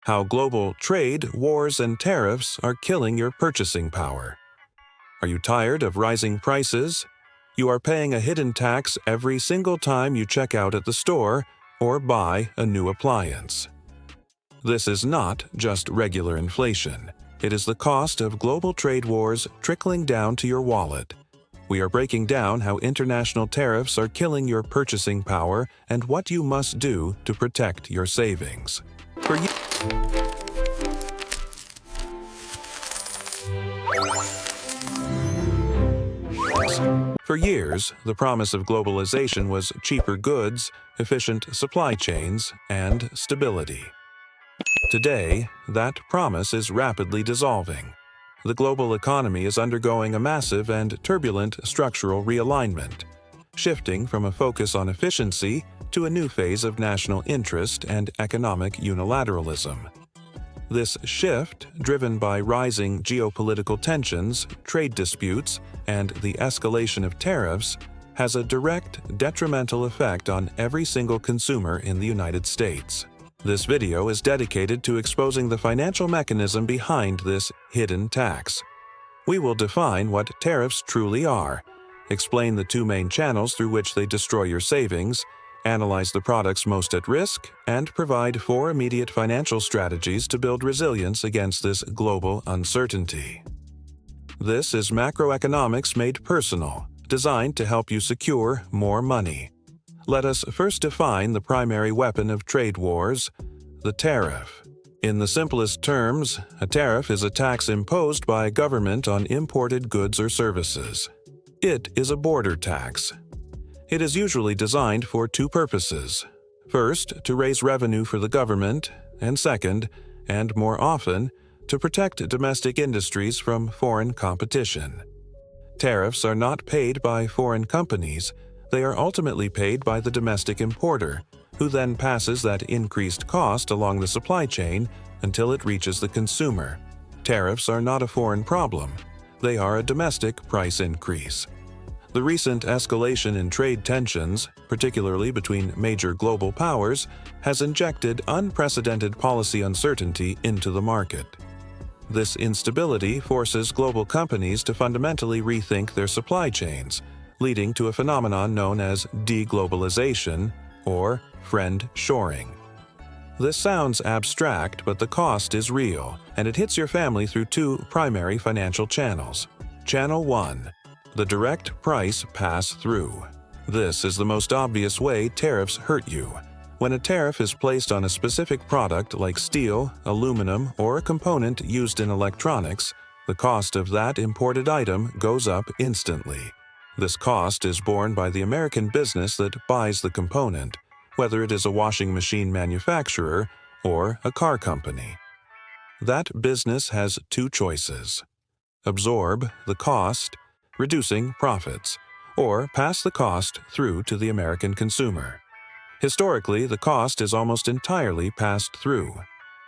How global trade, wars, and tariffs are killing your purchasing power. Are you tired of rising prices? You are paying a hidden tax every single time you check out at the store or buy a new appliance. This is not just regular inflation. It is the cost of global trade wars trickling down to your wallet. We are breaking down how international tariffs are killing your purchasing power and what you must do to protect your savings. For years, the promise of globalization was cheaper goods, efficient supply chains, and stability. Today, that promise is rapidly dissolving. The global economy is undergoing a massive and turbulent structural realignment, shifting from a focus on efficiency to a new phase of national interest and economic unilateralism. This shift, driven by rising geopolitical tensions, trade disputes, and the escalation of tariffs, has a direct, detrimental effect on every single consumer in the United States. This video is dedicated to exposing the financial mechanism behind this hidden tax. We will define what tariffs truly are, explain the two main channels through which they destroy your savings, analyze the products most at risk, and provide 4 immediate financial strategies to build resilience against this global uncertainty. This is macroeconomics made personal, designed to help you secure more money. Let us first define the primary weapon of trade wars, the tariff. In the simplest terms, a tariff is a tax imposed by a government on imported goods or services. It is a border tax. It is usually designed for 2 purposes. First, to raise revenue for the government, and second, and more often, to protect domestic industries from foreign competition. Tariffs are not paid by foreign companies. They are ultimately paid by the domestic importer, who then passes that increased cost along the supply chain until it reaches the consumer. Tariffs are not a foreign problem. They are a domestic price increase. The recent escalation in trade tensions, particularly between major global powers, has injected unprecedented policy uncertainty into the market. This instability forces global companies to fundamentally rethink their supply chains, leading to a phenomenon known as deglobalization or friend-shoring. This sounds abstract, but the cost is real, and it hits your family through 2 primary financial channels. Channel 1. The direct price pass-through. This is the most obvious way tariffs hurt you. When a tariff is placed on a specific product like steel, aluminum, or a component used in electronics, the cost of that imported item goes up instantly. This cost is borne by the American business that buys the component, whether it is a washing machine manufacturer or a car company. That business has 2 choices: absorb the cost, reducing profits, or pass the cost through to the American consumer. Historically, the cost is almost entirely passed through.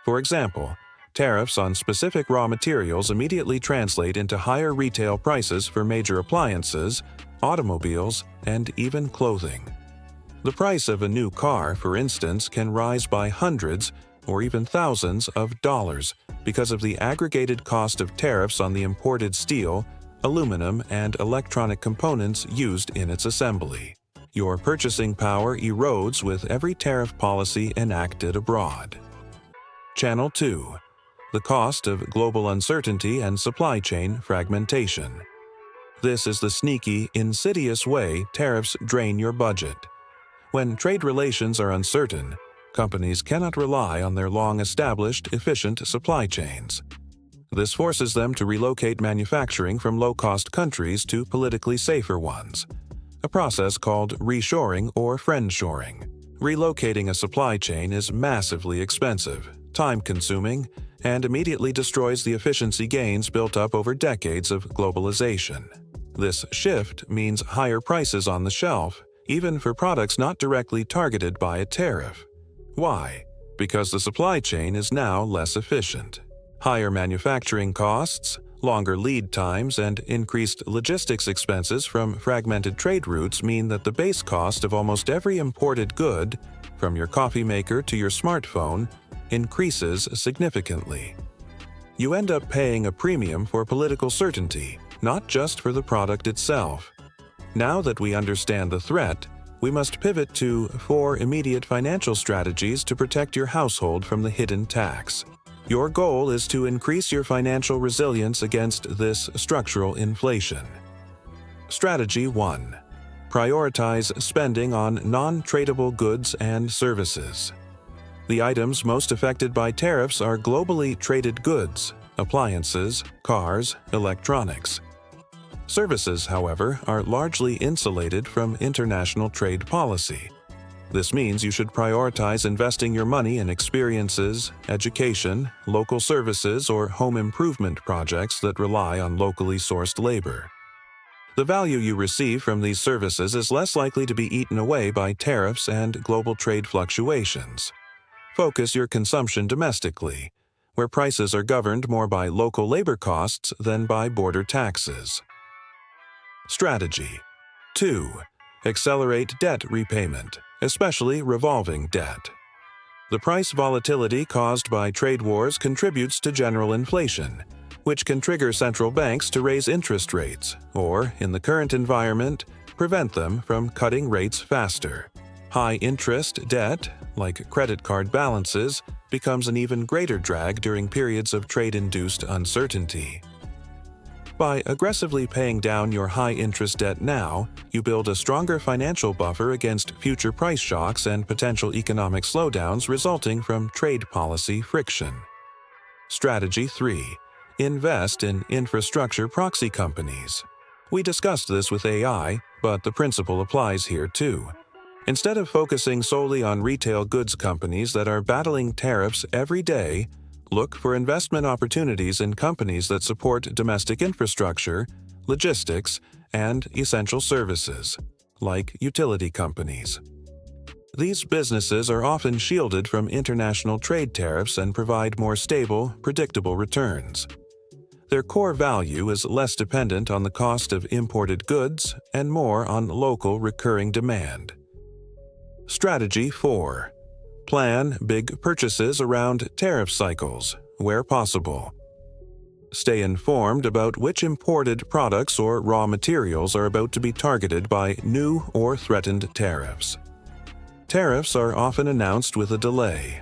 For example, tariffs on specific raw materials immediately translate into higher retail prices for major appliances, automobiles, and even clothing. The price of a new car, for instance, can rise by hundreds or even thousands of dollars because of the aggregated cost of tariffs on the imported steel, aluminum, and electronic components used in its assembly. Your purchasing power erodes with every tariff policy enacted abroad. Channel 2. The cost of global uncertainty and supply chain fragmentation. This is the sneaky, insidious way tariffs drain your budget. When trade relations are uncertain, companies cannot rely on their long-established, efficient supply chains. This forces them to relocate manufacturing from low-cost countries to politically safer ones, a process called reshoring or friend-shoring. Relocating a supply chain is massively expensive, time-consuming, and immediately destroys the efficiency gains built up over decades of globalization. This shift means higher prices on the shelf, even for products not directly targeted by a tariff. Why? Because the supply chain is now less efficient. Higher manufacturing costs, longer lead times, and increased logistics expenses from fragmented trade routes mean that the base cost of almost every imported good, from your coffee maker to your smartphone, increases significantly. You end up paying a premium for political certainty, not just for the product itself. Now that we understand the threat, we must pivot to 4 immediate financial strategies to protect your household from the hidden tax. Your goal is to increase your financial resilience against this structural inflation. Strategy 1. Prioritize spending on non-tradable goods and services. The items most affected by tariffs are globally traded goods, appliances, cars, electronics. Services, however, are largely insulated from international trade policy. This means you should prioritize investing your money in experiences, education, local services, or home improvement projects that rely on locally sourced labor. The value you receive from these services is less likely to be eaten away by tariffs and global trade fluctuations. Focus your consumption domestically, where prices are governed more by local labor costs than by border taxes. Strategy 2. Accelerate debt repayment, especially revolving debt. The price volatility caused by trade wars contributes to general inflation, which can trigger central banks to raise interest rates, or, in the current environment, prevent them from cutting rates faster. High-interest debt, like credit card balances, becomes an even greater drag during periods of trade-induced uncertainty. By aggressively paying down your high-interest debt now, you build a stronger financial buffer against future price shocks and potential economic slowdowns resulting from trade policy friction. Strategy 3. Invest in infrastructure proxy companies. We discussed this with AI, but the principle applies here too. Instead of focusing solely on retail goods companies that are battling tariffs every day, look for investment opportunities in companies that support domestic infrastructure, logistics, and essential services, like utility companies. These businesses are often shielded from international trade tariffs and provide more stable, predictable returns. Their core value is less dependent on the cost of imported goods and more on local recurring demand. Strategy 4. Plan big purchases around tariff cycles, where possible. Stay informed about which imported products or raw materials are about to be targeted by new or threatened tariffs. Tariffs are often announced with a delay.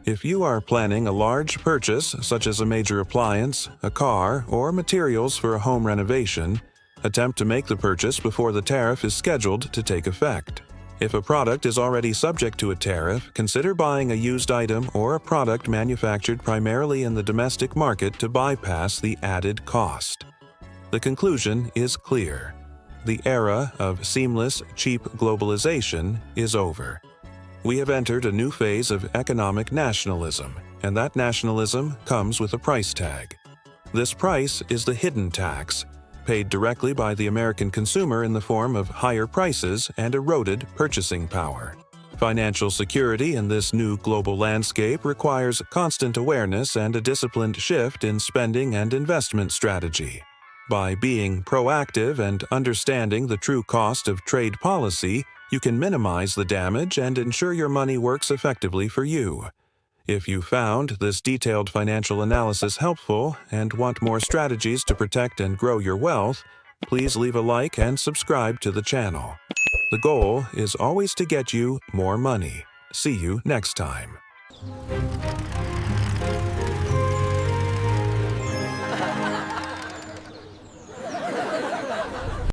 If you are planning a large purchase, such as a major appliance, a car, or materials for a home renovation, attempt to make the purchase before the tariff is scheduled to take effect. If a product is already subject to a tariff, consider buying a used item or a product manufactured primarily in the domestic market to bypass the added cost. The conclusion is clear. The era of seamless, cheap globalization is over. We have entered a new phase of economic nationalism, and that nationalism comes with a price tag. This price is the hidden tax, paid directly by the American consumer in the form of higher prices and eroded purchasing power. Financial security in this new global landscape requires constant awareness and a disciplined shift in spending and investment strategy. By being proactive and understanding the true cost of trade policy, you can minimize the damage and ensure your money works effectively for you. If you found this detailed financial analysis helpful and want more strategies to protect and grow your wealth, please leave a like and subscribe to the channel. The goal is always to get you more money. See you next time.